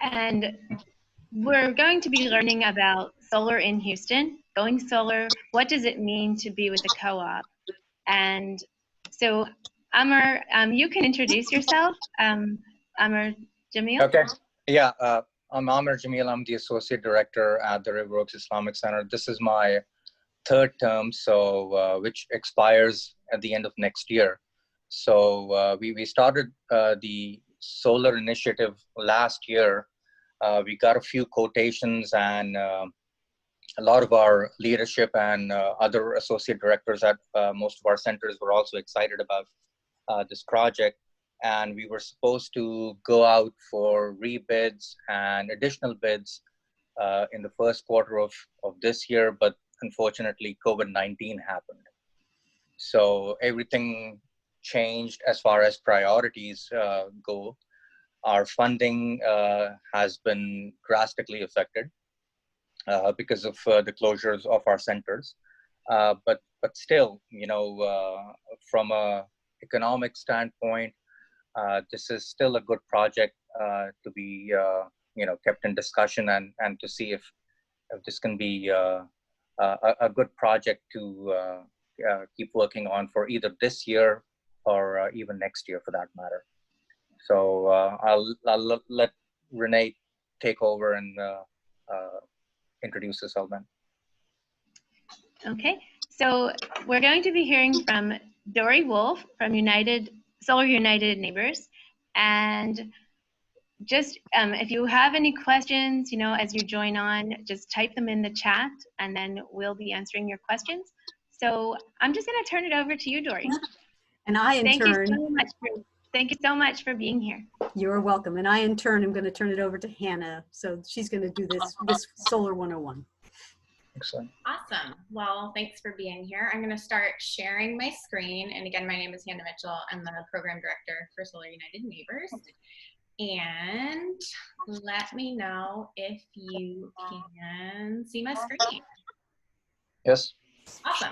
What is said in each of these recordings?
And we're going to be learning about solar in Houston, going solar. What does it mean to be with a co-op? And so, Amr, you can introduce yourself. Amr Jamil. Okay. Yeah, I'm Amr Jamil. I'm the Associate Director at the River Oaks Islamic Center. This is my third term, so which expires at the end of next year. So we started the solar initiative last year. We got a few quotations, and a lot of our leadership and other associate directors at most of our centers were also excited about this project. And we were supposed to go out for rebids and additional bids in the first quarter of this year, but unfortunately, COVID-19 happened. So everything changed as far as priorities go. Our funding has been drastically affected because of the closures of our centers. But still, from a economic standpoint, this is still a good project to be kept in discussion and to see if this can be a good project to keep working on for either this year or even next year for that matter. So I'll let Renee take over and introduce herself then. Okay, so we're going to be hearing from Dory Wolf from Solar United Neighbors. And just if you have any questions, as you join on, just type them in the chat and then we'll be answering your questions. So I'm just going to turn it over to you, Dory. And I, in turn, thank you so much for being here. You're welcome. And I, in turn, am going to turn it over to Hannah. So she's going to do this Solar 101. Excellent. Awesome. Well, thanks for being here. I'm going to start sharing my screen. And again, my name is Hannah Mitchell. I'm the Program Director for Solar United Neighbors. And let me know if you can see my screen. Yes. Awesome.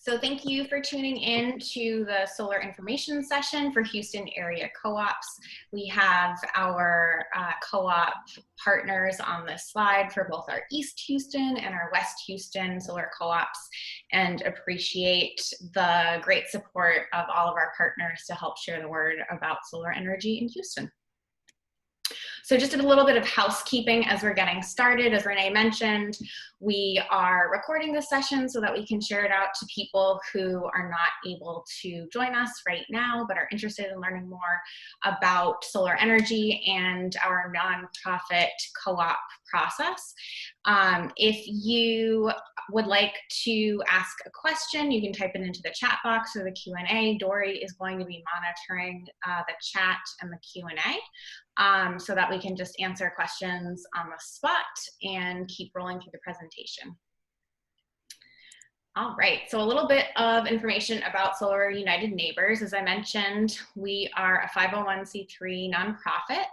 So thank you for tuning in to the solar information session for Houston area co-ops. We have our co-op partners on this slide for both our East Houston and our West Houston solar co-ops, and appreciate the great support of all of our partners to help share the word about solar energy in Houston. So just a little bit of housekeeping as we're getting started. As Renee mentioned, we are recording this session so that we can share it out to people who are not able to join us right now, but are interested in learning more about solar energy and our nonprofit co-op process. If you would like to ask a question, you can type it into the chat box or the Q&A. Dory is going to be monitoring the chat and the Q&A so that we can just answer questions on the spot and keep rolling through the presentation. All right, so a little bit of information about Solar United Neighbors. As I mentioned, we are a 501c3 nonprofit,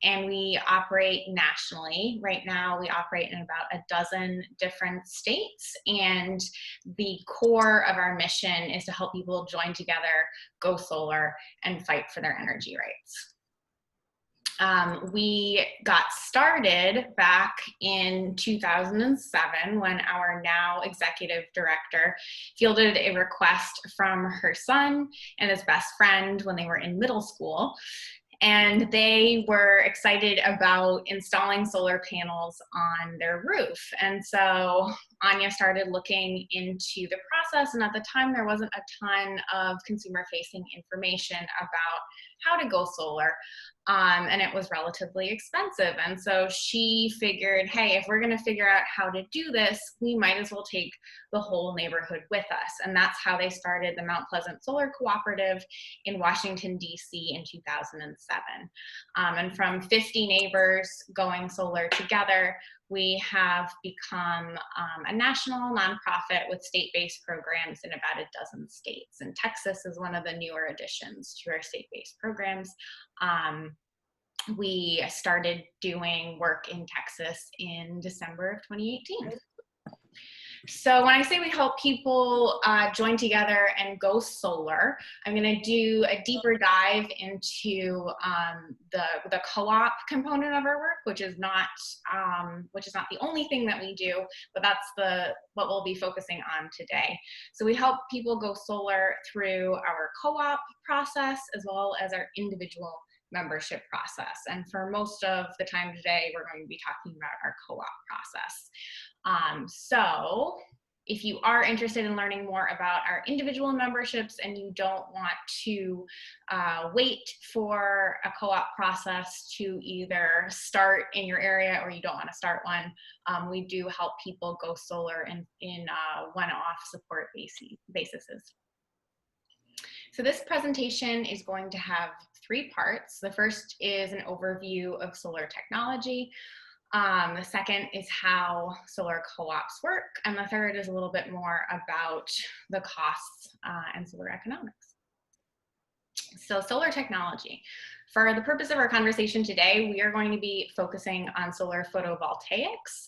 and we operate nationally. Right now, we operate in about a dozen different states, and the core of our mission is to help people join together, go solar, and fight for their energy rights. We got started back in 2007 when our now executive director fielded a request from her son and his best friend when they were in middle school. And they were excited about installing solar panels on their roof. And so Anya started looking into the process, and at the time there wasn't a ton of consumer-facing information about how to go solar. And it was relatively expensive. And so she figured, hey, if we're going to figure out how to do this, we might as well take the whole neighborhood with us. And that's how they started the Mount Pleasant Solar Cooperative in Washington, D.C. in 2007. And from 50 neighbors going solar together, we have become a national nonprofit with state-based programs in about a dozen states. And Texas is one of the newer additions to our state-based programs. We started doing work in Texas in December of 2018. So when I say we help people join together and go solar, I'm going to do a deeper dive into the co-op component of our work, which is not the only thing that we do, but that's what we'll be focusing on today. So we help people go solar through our co-op process as well as our individual membership process. And for most of the time today, we're going to be talking about our co-op process. So if you are interested in learning more about our individual memberships and you don't want to wait for a co-op process to either start in your area or you don't want to start one, we do help people go solar in one-off support bases. So this presentation is going to have 3 parts. The first is an overview of solar technology. The second is how solar co-ops work. And the third is a little bit more about the costs and solar economics. So solar technology. For the purpose of our conversation today, we are going to be focusing on solar photovoltaics,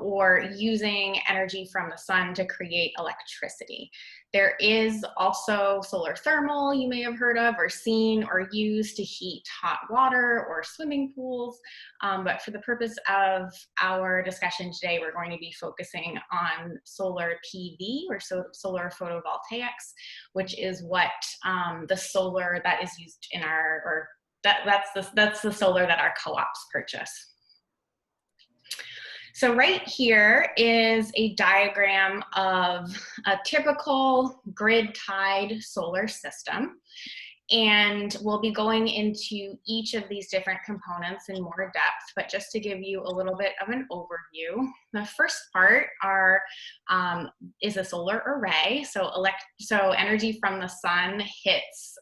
or using energy from the sun to create electricity. There is also solar thermal you may have heard of or seen or used to heat hot water or swimming pools. But for the purpose of our discussion today, we're going to be focusing on solar PV or solar photovoltaics, which is what the solar that is used in our, or that's the solar that our co-ops purchase. So right here is a diagram of a typical grid-tied solar system. And we'll be going into each of these different components in more depth, but just to give you a little bit of an overview, the first part is a solar array. So energy from the sun hits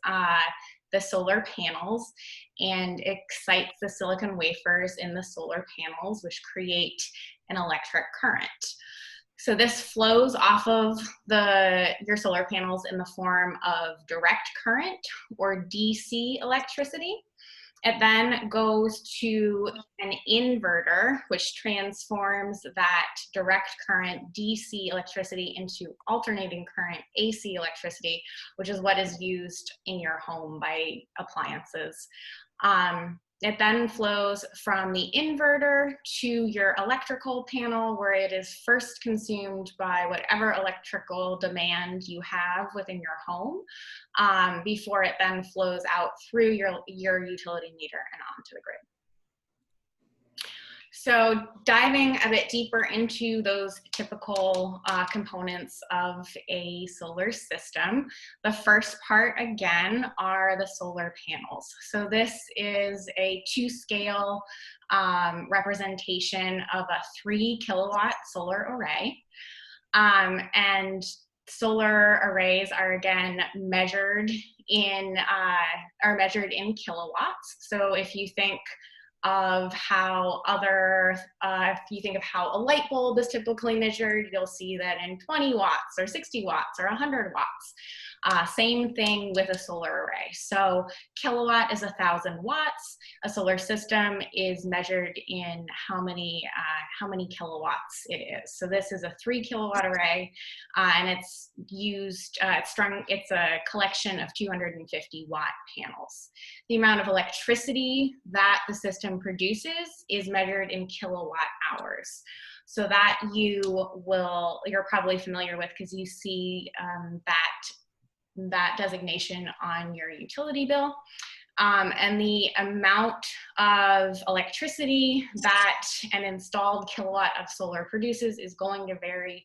the solar panels and excites the silicon wafers in the solar panels, which create an electric current. So this flows off of your solar panels in the form of direct current or DC electricity. It then goes to an inverter, which transforms that direct current DC electricity into alternating current AC electricity, which is what is used in your home by appliances. It then flows from the inverter to your electrical panel, where it is first consumed by whatever electrical demand you have within your home, before it then flows out through your utility meter and onto the grid. So diving a bit deeper into those typical components of a solar system, the first part, again, are the solar panels. So this is a 2-scale representation of a 3-kilowatt solar array. And solar arrays are again measured in kilowatts. So if you think of how if you think of how a light bulb is typically measured, you'll see that in 20 watts or 60 watts or 100 watts. Same thing with a solar array. So kilowatt is 1,000 watts. A solar system is measured in how many kilowatts it is. So this is a 3-kilowatt array, and it's used. It's a collection of 250 watt panels. The amount of electricity that the system produces is measured in kilowatt hours. So that you're probably familiar with because you see that designation on your utility bill. And the amount of electricity that an installed kilowatt of solar produces is going to vary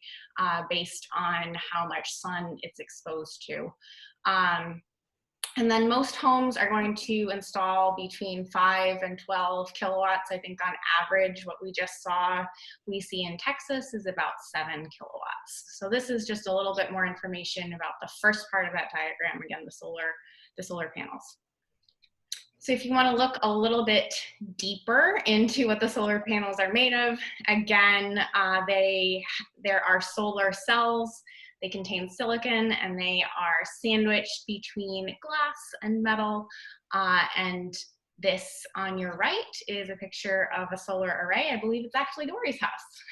based on how much sun it's exposed to. And then most homes are going to install between 5 and 12 kilowatts. I think on average, what we just saw, we see in Texas is about 7 kilowatts. So this is just a little bit more information about the first part of that diagram, again, the solar panels. So if you want to look a little bit deeper into what the solar panels are made of, again, there are solar cells. They contain silicon and they are sandwiched between glass and metal. And this on your right is a picture of a solar array. I believe it's actually Dory's house.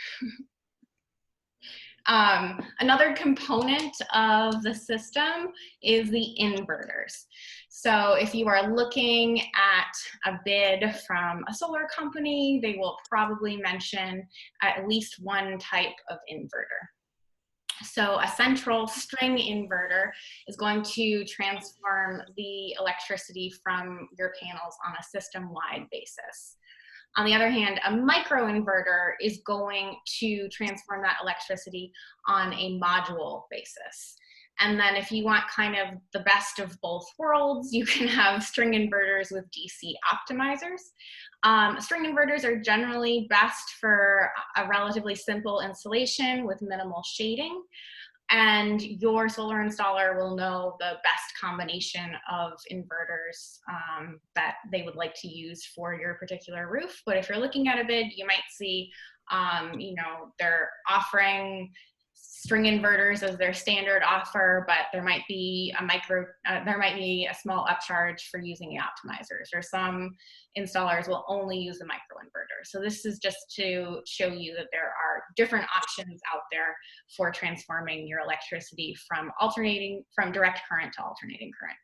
Another component of the system is the inverters. So if you are looking at a bid from a solar company, they will probably mention at least one type of inverter. So a central string inverter is going to transform the electricity from your panels on a system-wide basis. On the other hand, a microinverter is going to transform that electricity on a module basis. And then if you want kind of the best of both worlds, you can have string inverters with DC optimizers. String inverters are generally best for a relatively simple installation with minimal shading. And your solar installer will know the best combination of inverters that they would like to use for your particular roof. But if you're looking at a bid, you might see, you know, they're offering string inverters as their standard offer, but there might be a small upcharge for using the optimizers, or some installers will only use the microinverter. So this is just to show you that there are different options out there for transforming your electricity from direct current to alternating current.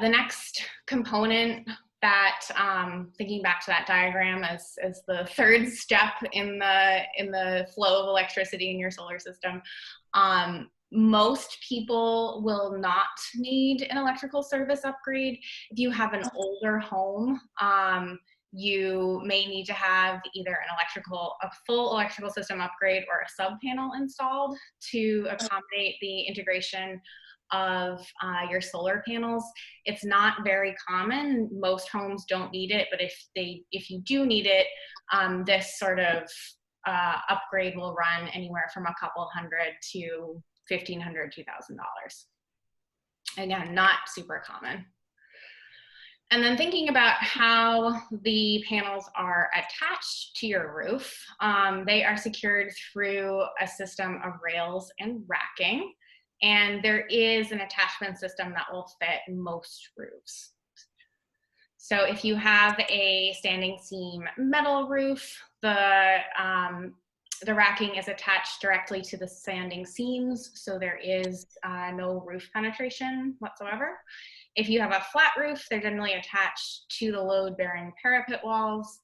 The next component that, thinking back to that diagram as the third step in the flow of electricity in your solar system, most people will not need an electrical service upgrade. If you have an older home, you may need to have either a full electrical system upgrade or a sub panel installed to accommodate the integration of your solar panels. It's not very common. Most homes don't need it, but if you do need it, this sort of upgrade will run anywhere from a couple hundred to $1,500, $2,000. Again, not super common. And then thinking about how the panels are attached to your roof, they are secured through a system of rails and racking. And there is an attachment system that will fit most roofs. So if you have a standing seam metal roof, the racking is attached directly to the standing seams, so there is no roof penetration whatsoever. If you have a flat roof, they're generally attached to the load-bearing parapet walls.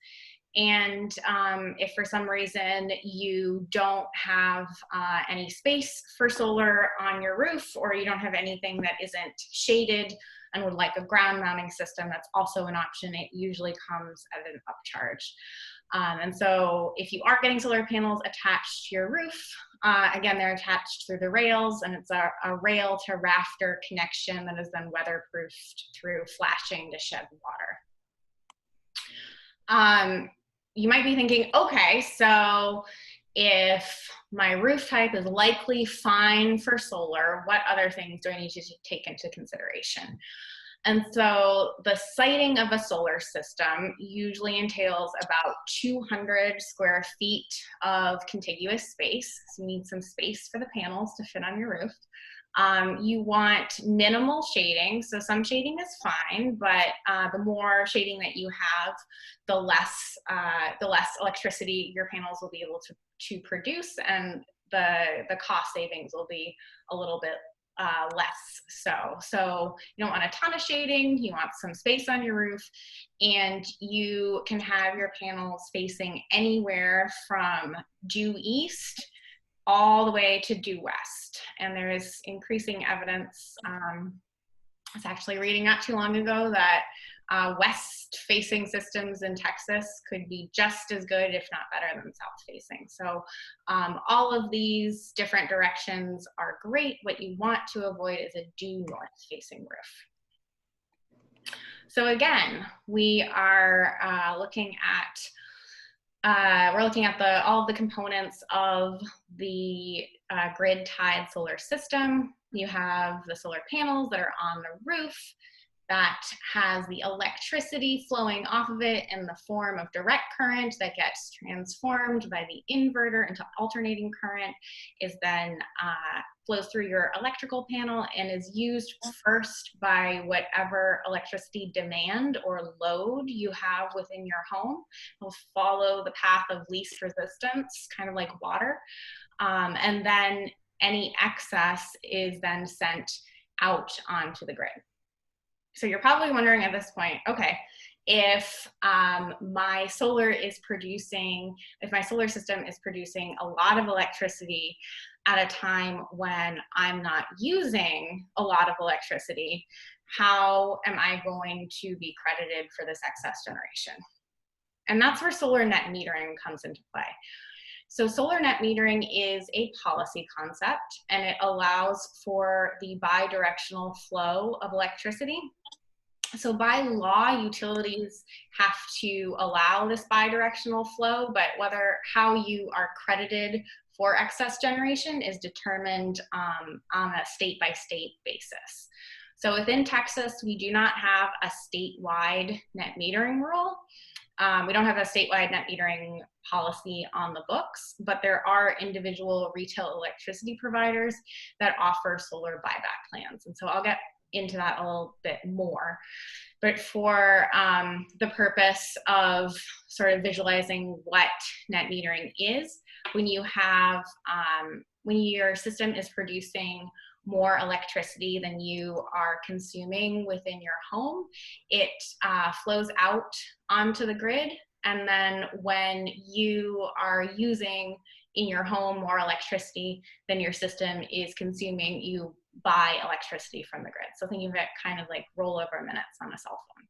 And if for some reason you don't have any space for solar on your roof, or you don't have anything that isn't shaded and would like a ground mounting system, that's also an option. It usually comes at an upcharge. And so if you aren't getting solar panels attached to your roof, again, they're attached through the rails, and it's a rail to rafter connection that is then weatherproofed through flashing to shed water. You might be thinking, okay, so if my roof type is likely fine for solar, what other things do I need to take into consideration? And so the siting of a solar system usually entails about 200 square feet of contiguous space. So you need some space for the panels to fit on your roof. You want minimal shading, so some shading is fine, but the more shading that you have, the less electricity your panels will be able to produce, and the cost savings will be a little bit less so. So you don't want a ton of shading, you want some space on your roof, and you can have your panels facing anywhere from due east all the way to due west. And there is increasing evidence, I was actually reading not too long ago that west-facing systems in Texas could be just as good, if not better, than south-facing. So all of these different directions are great. What you want to avoid is a due north-facing roof. So again, we are looking at all of the components of the grid-tied solar system. You have the solar panels that are on the roof that has the electricity flowing off of it in the form of direct current that gets transformed by the inverter into alternating current, is then flows through your electrical panel and is used first by whatever electricity demand or load you have within your home. It'll follow the path of least resistance, kind of like water. And then any excess is then sent out onto the grid. So you're probably wondering at this point, okay, if my solar system is producing a lot of electricity at a time when I'm not using a lot of electricity, how am I going to be credited for this excess generation? And that's where solar net metering comes into play. So solar net metering is a policy concept, and it allows for the bidirectional flow of electricity. So by law, utilities have to allow this bidirectional flow, but how you are credited for excess generation is determined on a state-by-state basis. So within Texas, we do not have a statewide net metering rule. We don't have a statewide net metering policy on the books, but there are individual retail electricity providers that offer solar buyback plans. And so I'll get into that a little bit more. But for the purpose of sort of visualizing what net metering is, when you have, when your system is producing more electricity than you are consuming within your home, it flows out onto the grid. And then when you are using in your home more electricity than your system is consuming, you buy electricity from the grid. So think of it kind of like rollover minutes on a cell phone.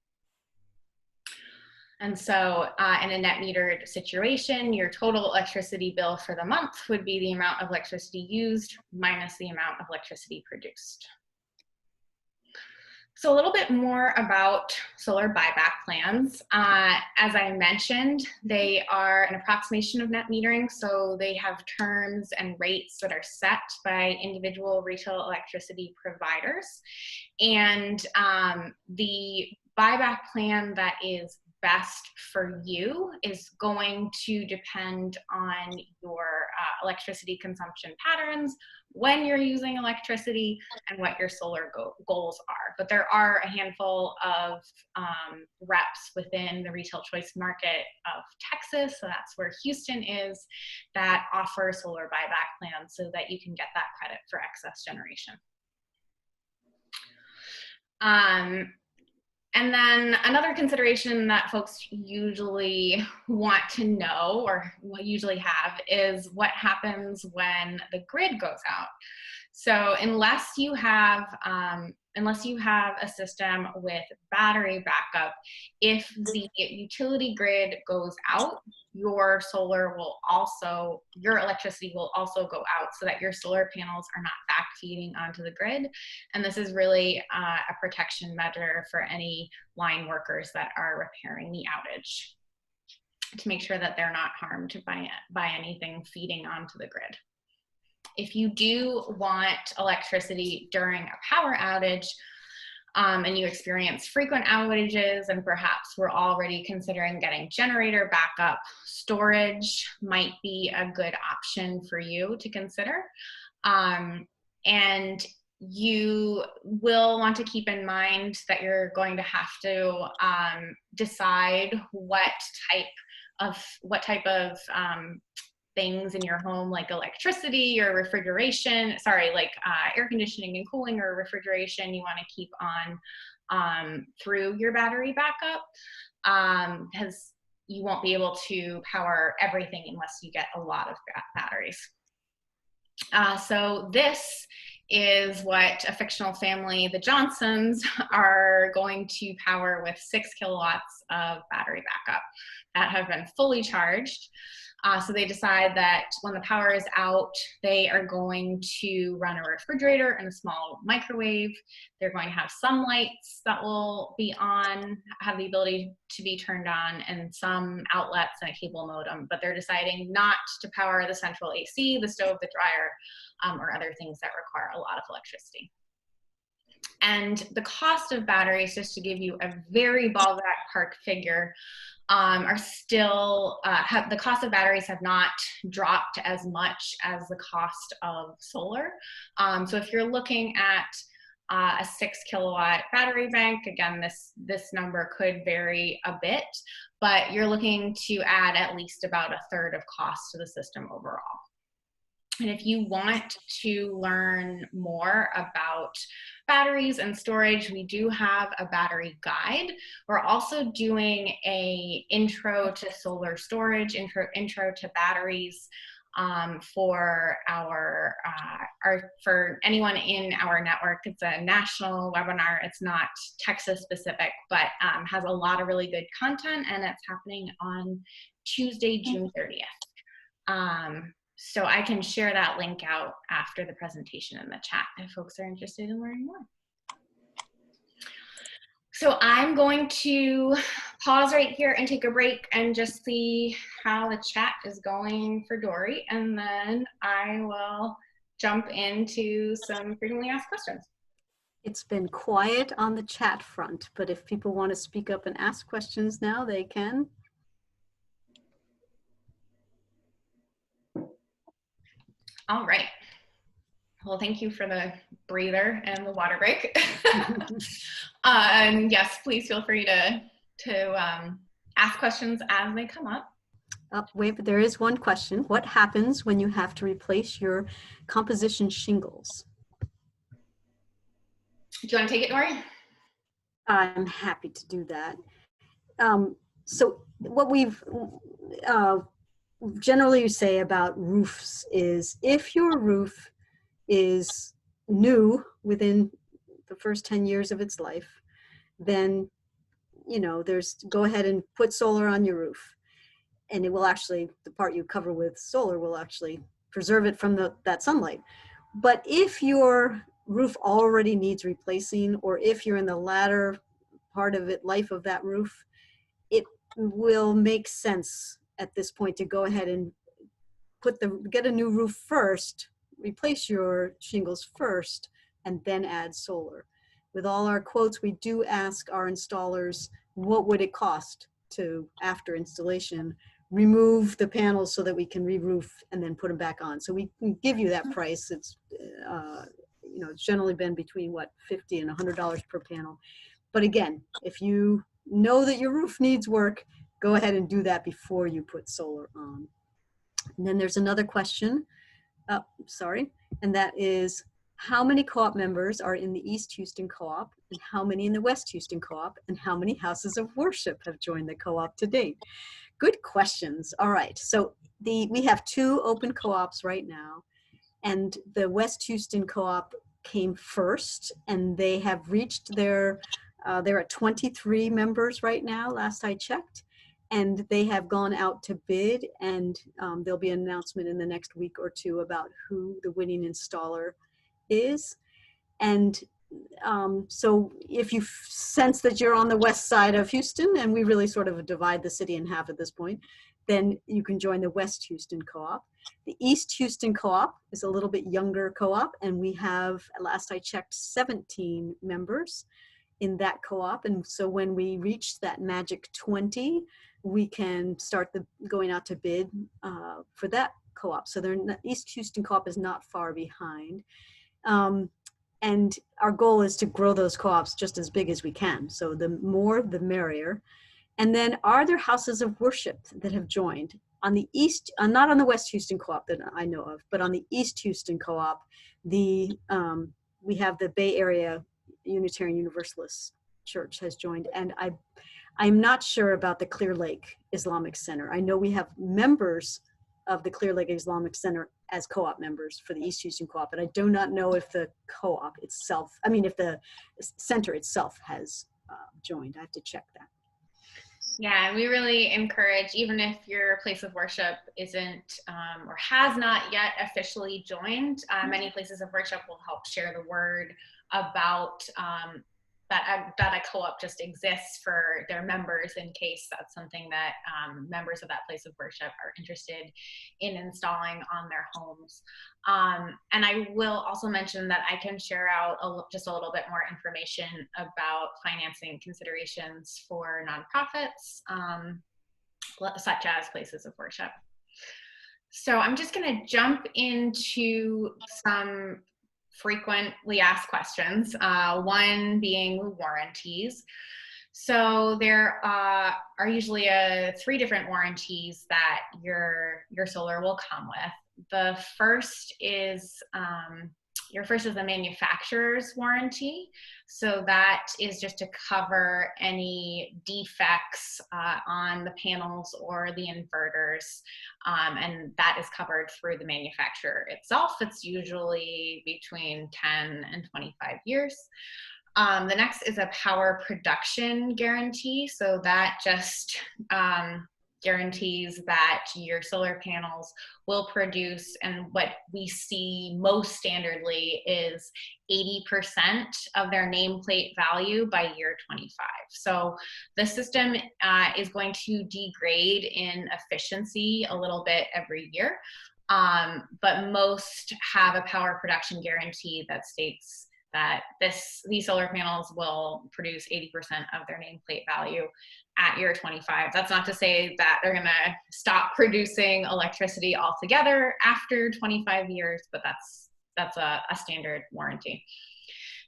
And so in a net metered situation, your total electricity bill for the month would be the amount of electricity used minus the amount of electricity produced. So a little bit more about solar buyback plans. As I mentioned, they are an approximation of net metering, so they have terms and rates that are set by individual retail electricity providers. And the buyback plan that is best for you is going to depend on your electricity consumption patterns, when you're using electricity, and what your solar goals are. But there are a handful of reps within the retail choice market of Texas, so that's where Houston is, that offer solar buyback plans so that you can get that credit for excess generation. And then another consideration that folks usually want to know, or usually have, is what happens when the grid goes out. So unless you have a system with battery backup, if the utility grid goes out, your electricity will also go out, so that your solar panels are not back feeding onto the grid. And this is really a protection measure for any line workers that are repairing the outage, to make sure that they're not harmed by anything feeding onto the grid. If you do want electricity during a power outage, and you experience frequent outages, and perhaps we're already considering getting generator backup, storage might be a good option for you to consider. And you will want to keep in mind that you're going to have to decide what type of things in your home, like electricity or refrigeration, air conditioning and cooling or refrigeration, you want to keep on through your battery backup, because you won't be able to power everything unless you get a lot of batteries. So this is what a fictional family, the Johnsons, are going to power with 6 kilowatts of battery backup that have been fully charged. So they decide that when the power is out, they are going to run a refrigerator and a small microwave. They're going to have some lights that will be on, have the ability to be turned on, and some outlets and a cable modem. But they're deciding not to power the central AC, the stove, the dryer, or other things that require a lot of electricity. And the cost of batteries, just to give you a very ballpark figure, are still, the cost of batteries have not dropped as much as the cost of solar. So if you're looking at a 6 kilowatt battery bank, again, this number could vary a bit, but you're looking to add at least about a third of cost to the system overall. And if you want to learn more about batteries and storage, we do have a battery guide. We're also doing a intro to solar storage, intro to batteries for for anyone in our network. It's a national webinar. It's not Texas specific, but has a lot of really good content, and it's happening on Tuesday, June 30th. So I can share that link out after the presentation in the chat if folks are interested in learning more. So I'm going to pause right here and take a break and just see how the chat is going for Dory, and then I will jump into some frequently asked questions. It's been quiet on the chat front, but if people want to speak up and ask questions now, they can. All right. Well, thank you for the breather and the water break. Yes, please feel free to ask questions as they come up. Wait, but there is one question. What happens when you have to replace your composition shingles? Do you want to take it, Dory? I'm happy to do that. So what we've generally say about roofs is if your roof is new within the first 10 years of its life, then, you know, go ahead and put solar on your roof. And it will actually, the part you cover with solar will actually preserve it from that sunlight. But if your roof already needs replacing, or if you're in the latter part of life of that roof, it will make sense at this point to go ahead and get a new roof first, replace your shingles first, and then add solar. With all our quotes, we do ask our installers, what would it cost to, after installation, remove the panels so that we can re-roof and then put them back on. So we can give you that price. It's, you know, it's generally been between what, $50 and $100 per panel. But again, if you know that your roof needs work, go ahead and do that before you put solar on. And then there's another question, and that is, how many co-op members are in the East Houston Co-op, and how many in the West Houston Co-op, and how many houses of worship have joined the co-op to date? Good questions. All right, so we have 2 open co-ops right now, and the West Houston Co-op came first, and they have reached they're at 23 members right now, last I checked. And they have gone out to bid, and there'll be an announcement in the next week or 2 about who the winning installer is. And so if you sense that you're on the west side of Houston, and we really sort of divide the city in half at this point, then you can join the West Houston Co-op. The East Houston Co-op is a little bit younger co-op, and we have, last I checked, 17 members in that co-op. And so when we reach that magic 20, we can start going out to bid for that co-op. So East Houston Co-op is not far behind. And our goal is to grow those co-ops just as big as we can. So the more, the merrier. And then, are there houses of worship that have joined? On the East, not on the West Houston Co-op that I know of, but on the East Houston Co-op, we have the Bay Area Unitarian Universalist Church has joined. And I'm not sure about the Clear Lake Islamic Center. I know we have members of the Clear Lake Islamic Center as co-op members for the East Houston Co-op, but I do not know if the co-op itself, if the center itself has joined. I have to check that. Yeah, we really encourage, even if your place of worship isn't or has not yet officially joined, many places of worship will help share the word about that a co-op just exists for their members in case that's something that members of that place of worship are interested in installing on their homes. And I will also mention that I can share out just a little bit more information about financing considerations for nonprofits, such as places of worship. So I'm just going to jump into some frequently asked questions, one being warranties. So there are usually 3 different warranties that your solar will come with. The first is the manufacturer's warranty. So that is just to cover any defects on the panels or the inverters, and that is covered through the manufacturer itself. It's usually between 10 and 25 years. The next is a power production guarantee. So that just guarantees that your solar panels will produce, and what we see most standardly is 80% of their nameplate value by year 25. So the system is going to degrade in efficiency a little bit every year, but most have a power production guarantee that states that these solar panels will produce 80% of their nameplate value at year 25. That's not to say that they're going to stop producing electricity altogether after 25 years, but that's a standard warranty.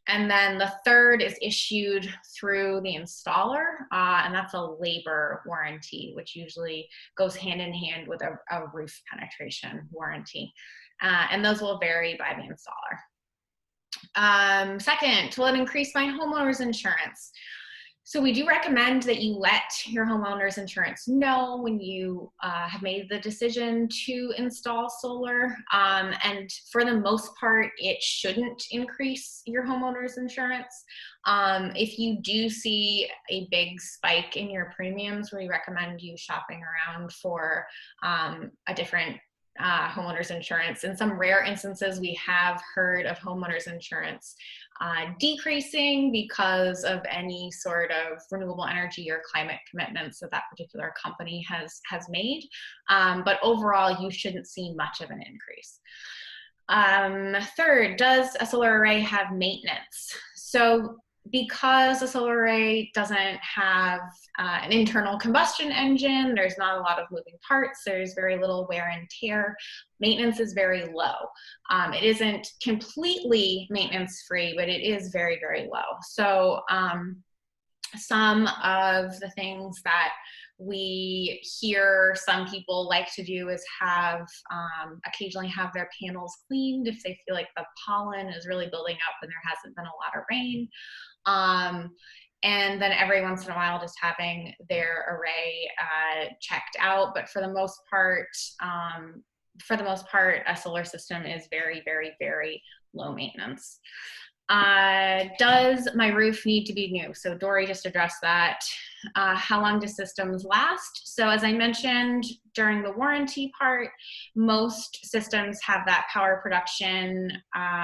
And then the third is issued through the installer, and that's a labor warranty, which usually goes hand in hand with a roof penetration warranty. And those will vary by the installer. Second, will it increase my homeowner's insurance? So we do recommend that you let your homeowner's insurance know when you have made the decision to install solar. And for the most part, it shouldn't increase your homeowner's insurance. If you do see a big spike in your premiums, we recommend you shopping around for a different homeowners insurance. In some rare instances, we have heard of homeowners insurance decreasing because of any sort of renewable energy or climate commitments that particular company has made. But overall, you shouldn't see much of an increase. Third, does a solar array have maintenance? So because a solar array doesn't have an internal combustion engine, there's not a lot of moving parts, there's very little wear and tear, maintenance is very low. It isn't completely maintenance free, but it is very, very low. So some of the things that we hear some people like to do is occasionally have their panels cleaned if they feel like the pollen is really building up and there hasn't been a lot of rain. And then every once in a while just having their array checked out. But for the most part, a solar system is very, very, very low maintenance. Does my roof need to be new? So Dory just addressed that. How long do systems last? So as I mentioned during the warranty part, most systems have that power production,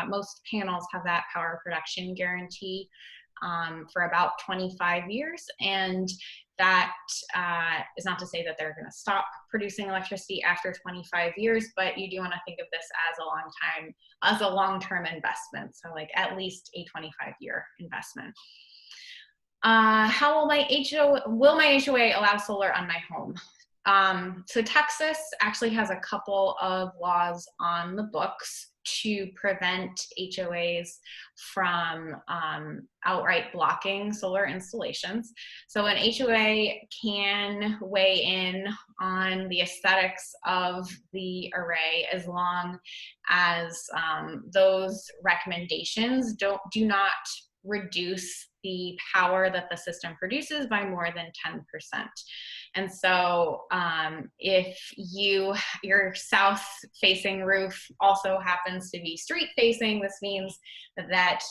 most panels have that power production guarantee for about 25 years. And that is not to say that they're going to stop producing electricity after 25 years, but you do want to think of this as a long-term investment. So like at least a 25-year investment. How will my HOA allow solar on my home? So Texas actually has a couple of laws on the books to prevent HOAs from outright blocking solar installations. So an HOA can weigh in on the aesthetics of the array as long as those recommendations do not reduce the power that the system produces by more than 10%. And so if your south facing roof also happens to be street facing, this means that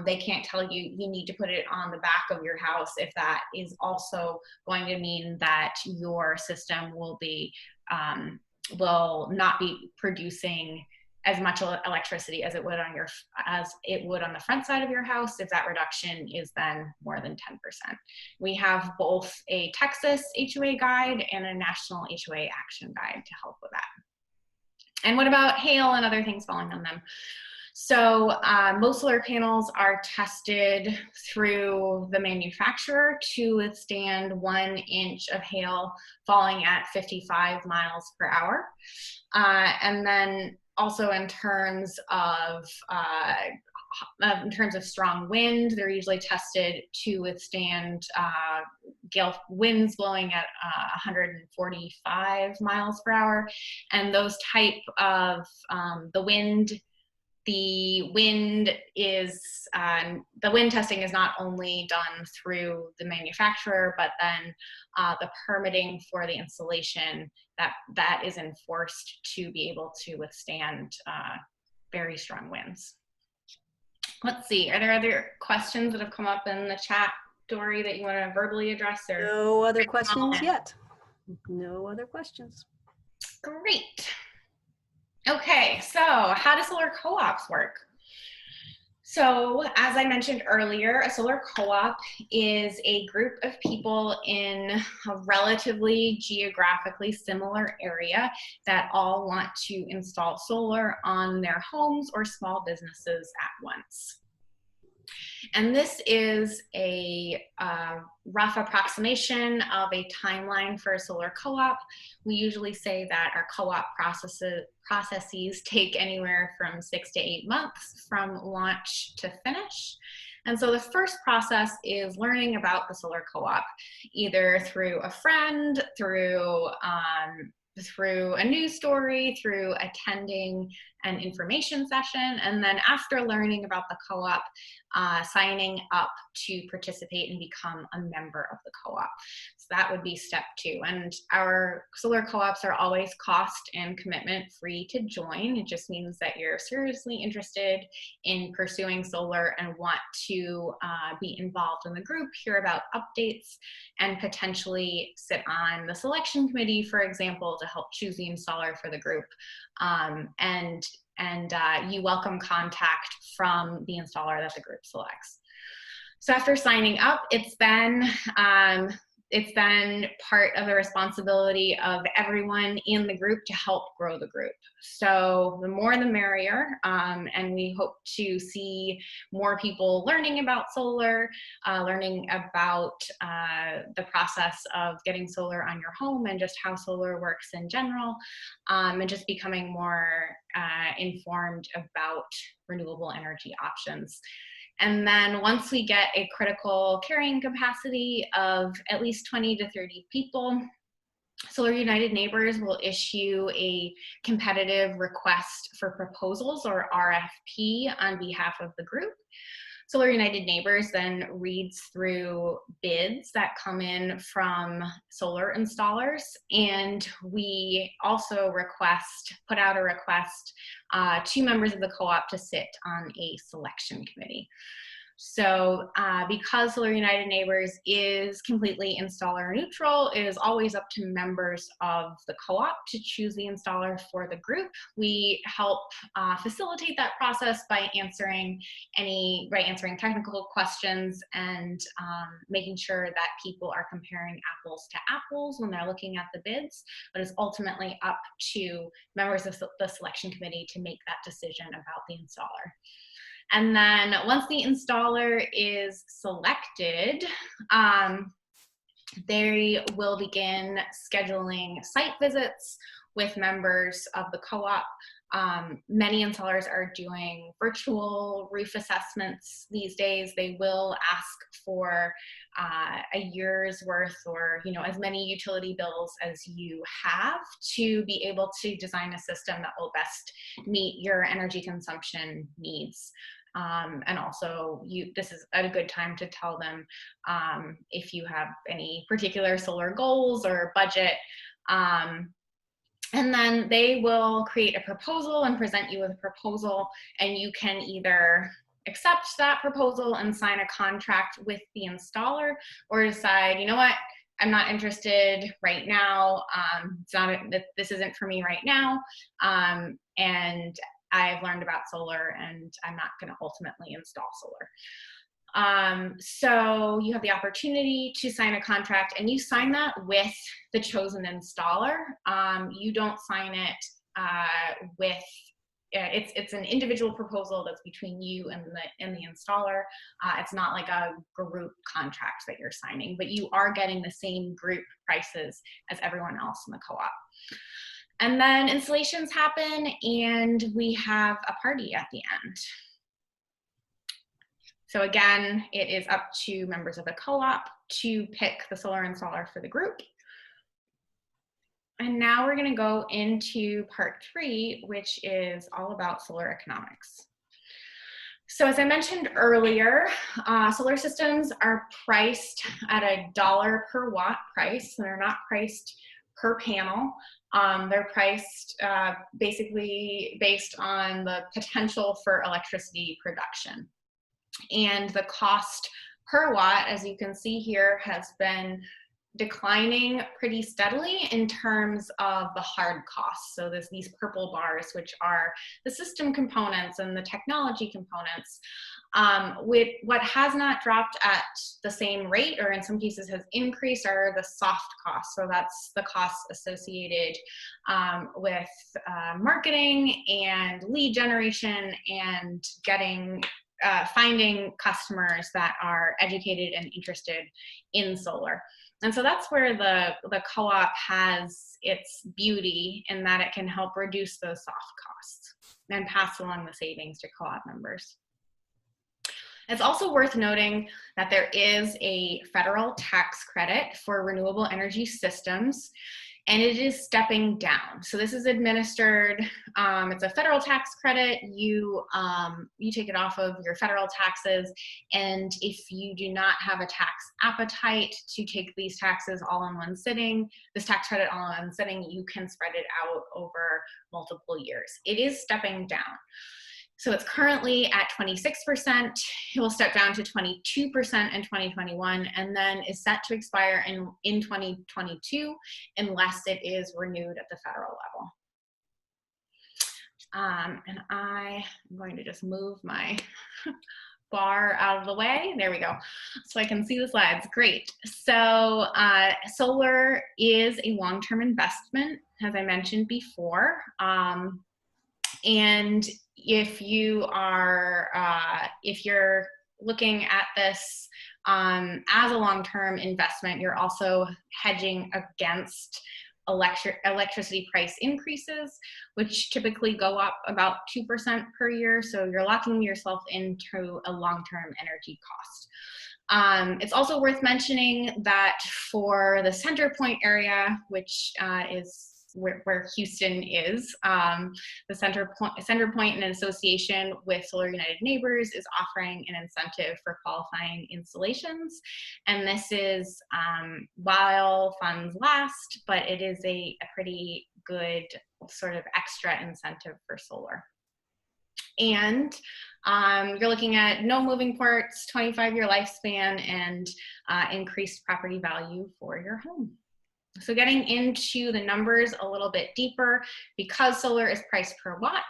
they can't tell you need to put it on the back of your house if that is also going to mean that your system will not be producing as much electricity as it would on the front side of your house if that reduction is then more than 10%. We have both a Texas HOA guide and a national HOA action guide to help with that. And what about hail and other things falling on them? So most solar panels are tested through the manufacturer to withstand 1 inch of hail falling at 55 miles per hour. And then also in terms of strong wind, they're usually tested to withstand gale winds blowing at 145 miles per hour. And those type of the wind testing is not only done through the manufacturer, but then the permitting for the installation that is enforced to be able to withstand very strong winds. Let's see, are there other questions that have come up in the chat, Dory, that you want to verbally address? Or No other questions yet. No other questions. Great. Okay, so how do solar co-ops work? So as I mentioned earlier, a solar co-op is a group of people in a relatively geographically similar area that all want to install solar on their homes or small businesses at once. And this is a rough approximation of a timeline for a solar co-op. We usually say that our co-op processes take anywhere from 6 to 8 months from launch to finish. And so the first process is learning about the solar co-op, either through a friend, through a news story, through attending an information session, and then after learning about the co-op, signing up to participate and become a member of the co-op. So that would be step 2. And our solar co-ops are always cost and commitment free to join. It just means that you're seriously interested in pursuing solar and want to be involved in the group, hear about updates, and potentially sit on the selection committee, for example, to help choose the installer for the group. And you welcome contact from the installer that the group selects. So after signing up, it's then part of the responsibility of everyone in the group to help grow the group. So the more the merrier, and we hope to see more people learning about solar, learning about the process of getting solar on your home and just how solar works in general, and just becoming more informed about renewable energy options. And then once we get a critical carrying capacity of at least 20 to 30 people, Solar United Neighbors will issue a competitive request for proposals, or RFP, on behalf of the group. Solar United Neighbors then reads through bids that come in from solar installers, and we also put out a request to members of the co-op to sit on a selection committee. So because Solar United Neighbors is completely installer neutral, it is always up to members of the co-op to choose the installer for the group. We help facilitate that process by answering technical questions and making sure that people are comparing apples to apples when they're looking at the bids, but it's ultimately up to members of the selection committee to make that decision about the installer. And then once the installer is selected, they will begin scheduling site visits with members of the co-op. Many installers are doing virtual roof assessments these days. They will ask for a year's worth, or as many utility bills as you have, to be able to design a system that will best meet your energy consumption needs. And also, this is a good time to tell them if you have any particular solar goals or budget. And then they will create a proposal and present you with a proposal, and you can either accept that proposal and sign a contract with the installer, or decide, you know what, I'm not interested right now. This isn't for me right now. And I've learned about solar and I'm not going to ultimately install solar. So you have the opportunity to sign a contract, and you sign that with the chosen installer. You don't sign it with, it's an individual proposal that's between you and the installer. It's not like a group contract that you're signing, but you are getting the same group prices as everyone else in the co-op. And then installations happen, and we have a party at the end. So again, it is up to members of the co-op to pick the solar installer for the group. And now we're going to go into part 3, which is all about solar economics. So as I mentioned earlier, solar systems are priced at $1 per watt price. They're not priced per panel. They're priced basically based on the potential for electricity production. And the cost per watt, as you can see here, has been declining pretty steadily in terms of the hard costs. So there's these purple bars, which are the system components and the technology components. With what has not dropped at the same rate, or in some cases has increased, are the soft costs. So that's the costs associated with marketing and lead generation and getting finding customers that are educated and interested in solar. And so that's where the co-op has its beauty, in that it can help reduce those soft costs and pass along the savings to co-op members. It's also worth noting that there is a federal tax credit for renewable energy systems, and it is stepping down. So this is administered, it's a federal tax credit. You take it off of your federal taxes, and if you do not have a tax appetite to take these taxes all in one sitting, this tax credit all in one sitting, you can spread it out over multiple years. It is stepping down. So it's currently at 26%. It will step down to 22% in 2021, and then is set to expire in 2022 unless it is renewed at the federal level. And I am going to just move my bar out of the way. There we go. So I can see the slides. Great. So solar is a long-term investment, as I mentioned before. And if you're looking at this as a long-term investment, you're also hedging against electricity price increases, which typically go up about 2% per year. So you're locking yourself into a long-term energy cost. It's also worth mentioning that for the Center Point area, which is where Houston is, the Center Point, in association with Solar United Neighbors, is offering an incentive for qualifying installations. And this is while funds last, but it is a pretty good sort of extra incentive for solar. And you're looking at no moving parts, 25-year lifespan, and increased property value for your home. So getting into the numbers a little bit deeper, because solar is priced per watt,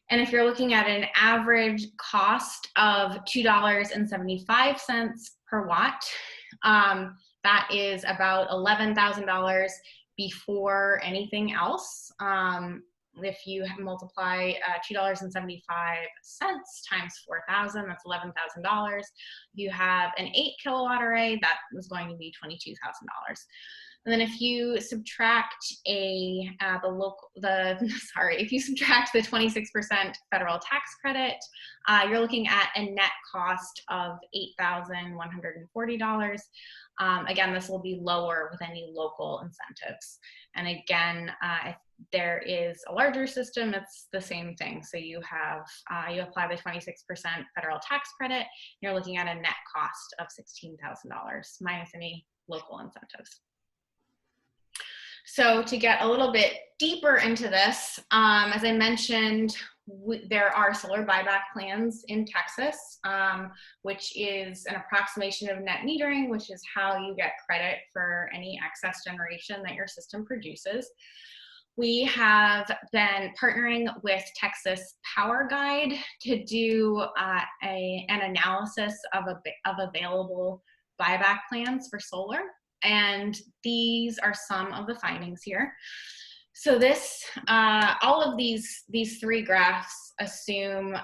and if you're looking at an average cost of $2.75 per watt, that is about $11,000 before anything else. If you multiply $2.75 times 4,000, that's $11,000. You have an 8 kilowatt array, that was going to be $22,000. And then if you subtract if you subtract the 26% federal tax credit, you're looking at a net cost of $8,140. Again, this will be lower with any local incentives. And again, if there is a larger system, it's the same thing. So you have, you apply the 26% federal tax credit, you're looking at a net cost of $16,000 minus any local incentives. So to get a little bit deeper into this, as I mentioned, there are solar buyback plans in Texas, which is an approximation of net metering, which is how you get credit for any excess generation that your system produces. We have been partnering with Texas Power Guide to do an analysis of available buyback plans for solar. And these are some of the findings here. So this, all of these three graphs assume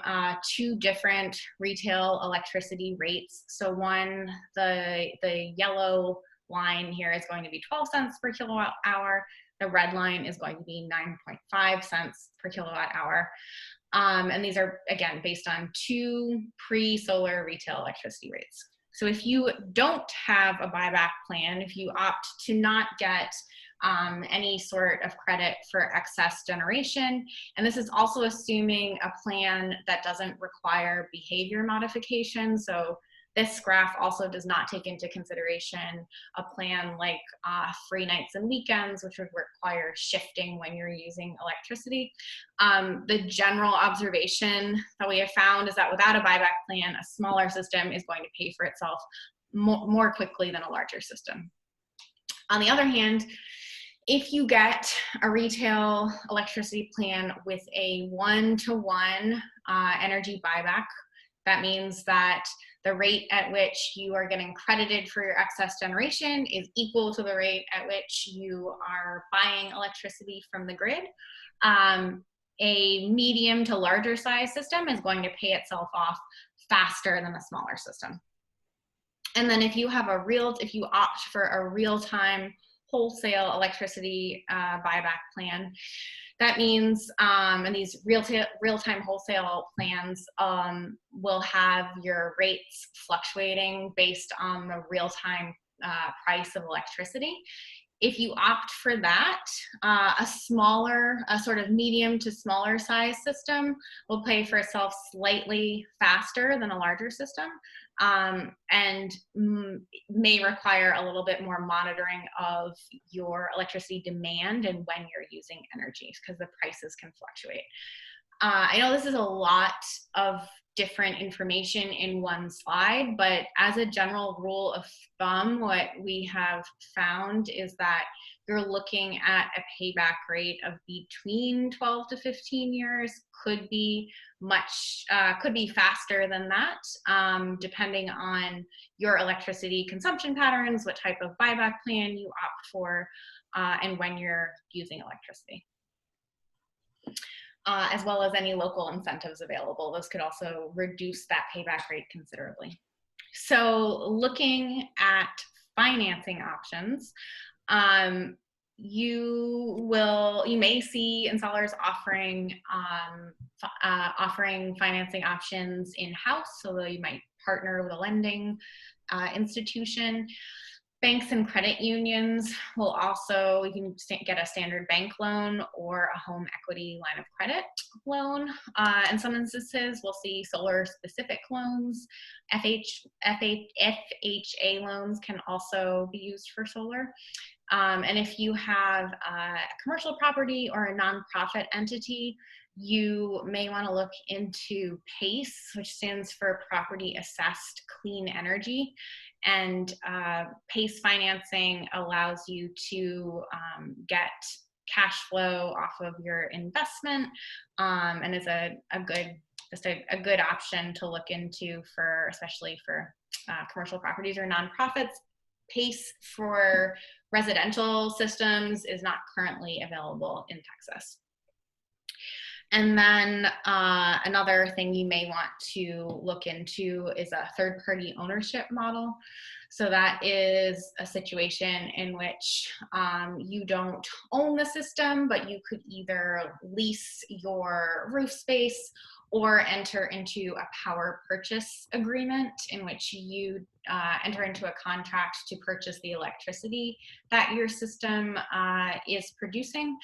two different retail electricity rates. So one, the yellow line here is going to be 12 cents per kilowatt hour. The red line is going to be 9.5 cents per kilowatt hour. And these are, again, based on two pre-solar retail electricity rates. So if you don't have a buyback plan, if you opt to not get any sort of credit for excess generation, and this is also assuming a plan that doesn't require behavior modification. So this graph also does not take into consideration a plan like free nights and weekends, which would require shifting when you're using electricity. The general observation that we have found is that without a buyback plan, a smaller system is going to pay for itself more quickly than a larger system. On the other hand, if you get a retail electricity plan with a one-to-one energy buyback, that means that the rate at which you are getting credited for your excess generation is equal to the rate at which you are buying electricity from the grid. A medium to larger size system is going to pay itself off faster than a smaller system. And then if you opt for a real-time wholesale electricity buyback plan, that means, and these real-time wholesale plans will have your rates fluctuating based on the real-time price of electricity. If you opt for that, a sort of medium to smaller size system will pay for itself slightly faster than a larger system, and may require a little bit more monitoring of your electricity demand and when you're using energy, because the prices can fluctuate. I know this is a lot of different information in one slide, but as a general rule of thumb, what we have found is that you're looking at a payback rate of between 12 to 15 years, could be faster than that, depending on your electricity consumption patterns, what type of buyback plan you opt for, and when you're using electricity. As well as any local incentives available. Those could also reduce that payback rate considerably. So looking at financing options, you may see installers offering financing options in-house, so you might partner with a lending institution. Banks and credit unions will also, you can get a standard bank loan or a home equity line of credit loan. In some instances, we'll see solar-specific loans. FHA loans can also be used for solar. And if you have a commercial property or a nonprofit entity, you may want to look into PACE, which stands for Property Assessed Clean Energy. And PACE financing allows you to get cash flow off of your investment, and is a good option to look into especially for commercial properties or nonprofits. PACE for residential systems is not currently available in Texas. And then another thing you may want to look into is a third-party ownership model. So that is a situation in which you don't own the system, but you could either lease your roof space or enter into a power purchase agreement in which you enter into a contract to purchase the electricity that your system is producing.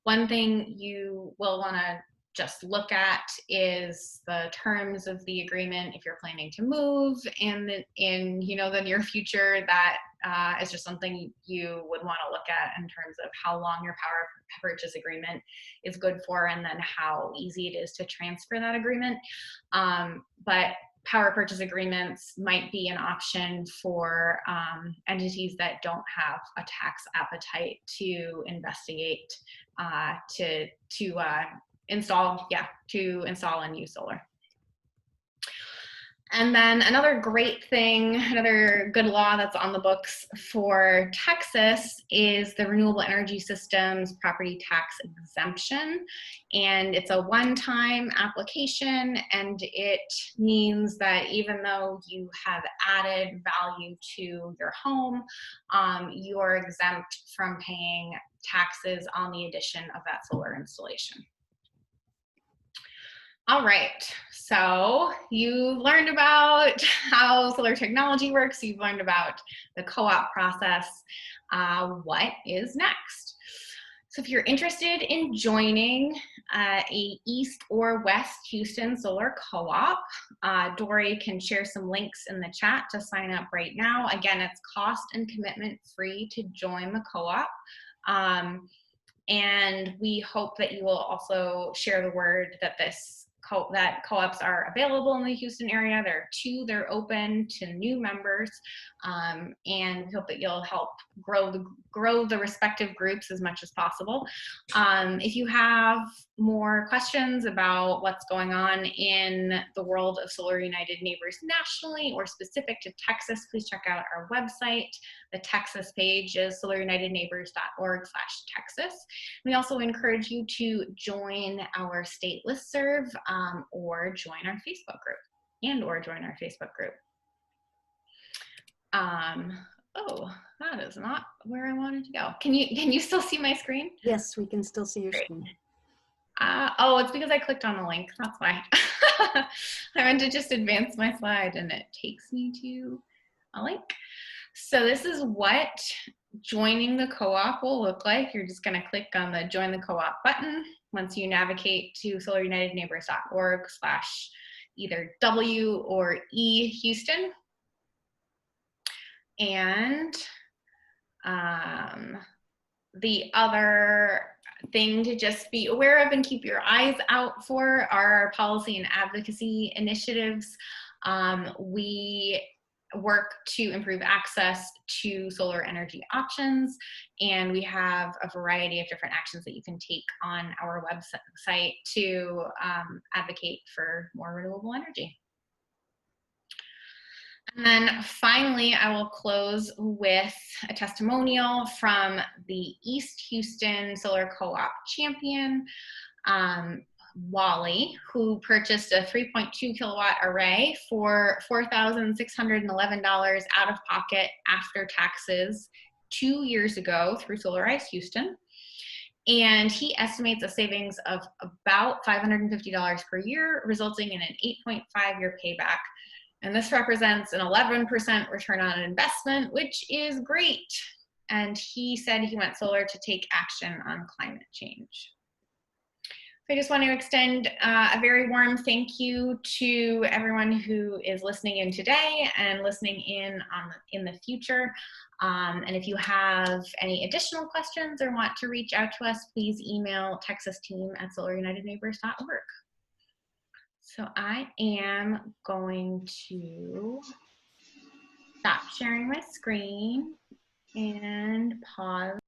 One thing you will want to just look at is the terms of the agreement. If you're planning to move in the near future, that is just something you would want to look at in terms of how long your power purchase agreement is good for, and then how easy it is to transfer that agreement. But power purchase agreements might be an option for entities that don't have a tax appetite to investigate to install and use solar. And then another great thing, another good law that's on the books for Texas is the Renewable Energy Systems Property Tax Exemption. And it's a one-time application, and it means that even though you have added value to your home, you're exempt from paying taxes on the addition of that solar installation. All right, so you've learned about how solar technology works, you've learned about the co-op process. What is next? So if you're interested in joining a East or West Houston solar co-op, Dory can share some links in the chat to sign up right now. Again, it's cost and commitment free to join the co-op. And we hope that you will also share the word that that co-ops are available in the Houston area. There are 2, they're open to new members, and we hope that you'll help grow the respective groups as much as possible. If you have more questions about what's going on in the world of Solar United Neighbors nationally or specific to Texas, please check out our website. The Texas page is solarunitedneighbors.org/Texas. We also encourage you to join our state listserv or join our Facebook group Oh, that is not where I wanted to go. Can you still see my screen? Yes, we can still see your Great. screen. Oh, it's because I clicked on the link. That's why. I meant to just advance my slide and it takes me to a link. So this is what joining the co-op will look like. You're just going to click on the Join the Co-op button once you navigate to solarunitedneighbors.org/either W or E Houston. And the other thing to just be aware of and keep your eyes out for are our policy and advocacy initiatives. We work to improve access to solar energy options, and we have a variety of different actions that you can take on our website to advocate for more renewable energy. And then finally, I will close with a testimonial from the East Houston Solar Co-op champion, Wally, who purchased a 3.2 kilowatt array for $4,611 out of pocket after taxes 2 years ago through Solarize Houston. And he estimates a savings of about $550 per year, resulting in an 8.5-year payback. And this represents an 11% return on investment, which is great. And he said he went solar to take action on climate change. So I just want to extend a very warm thank you to everyone who is listening in today and listening in the future. And if you have any additional questions or want to reach out to us, please email texasteam@solarunitedneighbors.org. So I am going to stop sharing my screen and pause